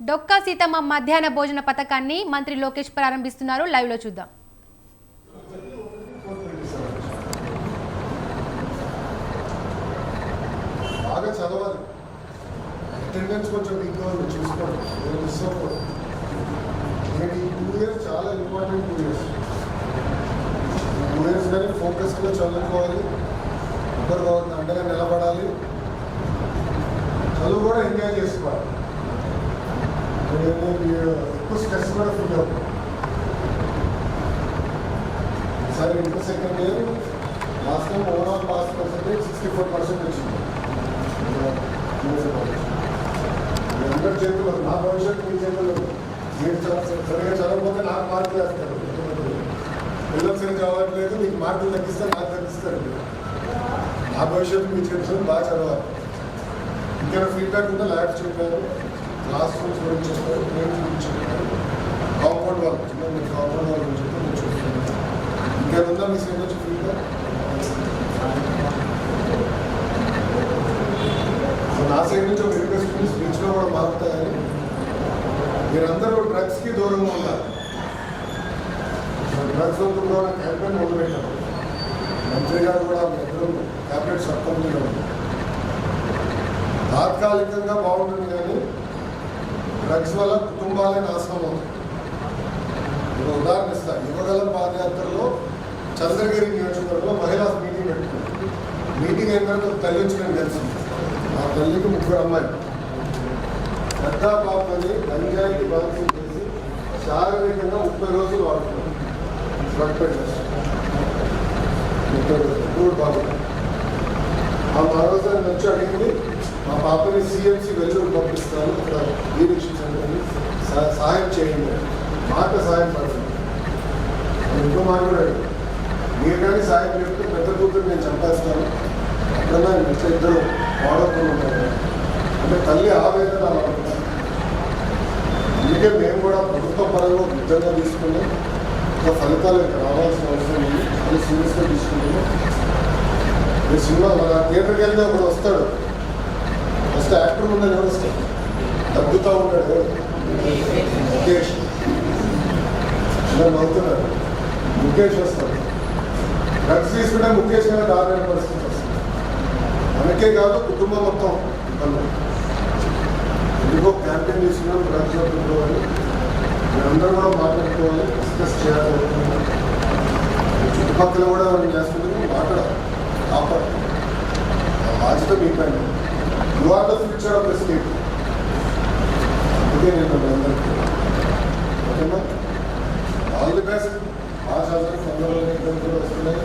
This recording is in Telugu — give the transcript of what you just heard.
డొక్కా సీతమ్మ మధ్యాహ్న భోజన పథకాన్ని మంత్రి లోకేష్ ప్రారంభిస్తున్నారు. లైవ్ లో చూద్దాం. బాగా చదవాలి, అటెండెన్స్ కొంచెం వీక్గా ఉంది, చూసుకోండి. మిస్ అవ్వకూడదు. నేను ఈ 2 years చాలా ఇంపార్టెంట్ 2 years. 2 years కానీ ఫోకస్గా చదువుకోవాలి, ఒకరు అండగా నిలబడాలి, చదువు కూడా ఎంజాయ్ చేసుకోవాలి. ఎక్కువ స్ట్రెస్ కూడా ఫీల్ అవుతుంది. ఈసారి inter second year last time overall pass percentage 64% వచ్చింది. అందరి చేతుల్లో, నా భవిష్యత్తు మీ చేతుల్లో. మీరు సరిగా చదవకపోతే నాకు మార్కులు వేస్తారు. పిల్లలు సరిగ్గా చదవట్లేదు, మీకు మార్కులు తగ్గిస్తే నాకు తగ్గిస్తారు. నా భవిష్యత్తు మీ చేతుల్లో, బాగా చదవాలి. ఇంకా ఫీడ్బ్యాక్ ఉంటే ల్యాబ్స్ చెప్పారు, క్లాస్ రూమ్స్ గురించి చెప్పారు, ప్లేన్స్ గురించి చెప్పారు, కాంపౌండ్ వాళ్ళు చిన్న మీరు కాంపౌండ్ వాళ్ళ గురించి చెప్పి నేను చూస్తున్నాను. ఇంకేముందా మీ సైడ్ వచ్చి ఫీడ్బ్యాక్? నా సైడ్ నుంచి ఒక రిక్వెస్ట్ స్పీచ్లో కూడా మారుతాయని, మీరందరూ డ్రగ్స్కి దూరంగా ఉన్నారు. డ్రగ్స్ వద్దు క్యాంపెయిన్ మొదలుపెట్టారు. మంత్రి గారు కూడా ఇద్దరు క్యాబినెట్ సబ్ కమిటీలో ఉన్నారు. తాత్కాలికంగా బాగుంటుంది కానీ డ్రగ్స్ వల్ల కుటుంబాలే నాశనం అవుతుంది. ఒక ఉదాహరణ ఇస్తాను. యువగలం పాదయాత్రలో చంద్రగిరి నియోజకవర్గంలో మహిళా మీటింగ్ పెట్టుకుంది. మీటింగ్ అయిన తర్వాత తల్లి వచ్చి నేను కలిసింది. ఆ తల్లికి 3 అమ్మాయిలు. పెద్ద పాపని గంజాయికి బాధ్యత చేసి శారీరకంగా 30 రోజులు వాడుతున్నారు. డ్రగ్ పెట్టేసి 30 రోజులు 3 బాబులు. ఆ మరోసారి వచ్చి అడిగింది, మా పాపని సిఎంసి వెల్లూరు పంపిస్తాను, డీలక్షన్ సెంటర్ని సహాయం చేయండి, మాట సహాయం పడుతుంది. ఇంకో మాట్లాడాడు, మీరు కానీ సాయం చెప్తే పెద్ద కూతురు నేను చంపేస్తాను, అట్లా మిగతా ఇద్దరు వాడకుండా ఉంటారు. అంటే తల్లి ఆవేదన అలా ఉంటుంది. అందుకే మేము కూడా ప్రభుత్వ పరంగా ఉద్యోగంగా తీసుకుని ఇంకా ఫలితాలు రావాల్సిన అవసరం ఉంది. అది సీరియస్గా తీసుకుంటున్నాం. ఈ సినిమా మన థియేటర్కి వెళ్తే ఒకడు వస్తాడు, ఫస్ట్ యాక్టర్ ముందు ఎవరు వస్తాడు, తగ్గుతూ ఉంటాడు, ముఖేష్ ఇలా నవ్వుతున్నాడు. ముఖేష్ వస్తాడు. డ్రగ్స్ తీసుకుంటే ముఖేష్ గారు దారుణ పరిస్థితి వస్తుంది. మనకే కాదు కుటుంబం మొత్తం ఇబ్బంది. ఎందుకో క్యాంపెయిన్ తీసుకున్నాం, డ్రగ్స్ పెట్టుకోవాలి, మీరందరూ కూడా మాట్లాడుకోవాలి, డిస్కస్ చేయాలి. చుట్టుపక్కల కూడా చేస్తుంది, మాట్లాడాలి, కాపాడు. బాధ్యత మీ పైన. You are the future of the state. అందుకే నేను అందరికీ ఓకేనా, ఆల్ ది బెస్ట్. బాగా చదువుతారు, తొందరలో ఇబ్బందులు వస్తున్నాయి.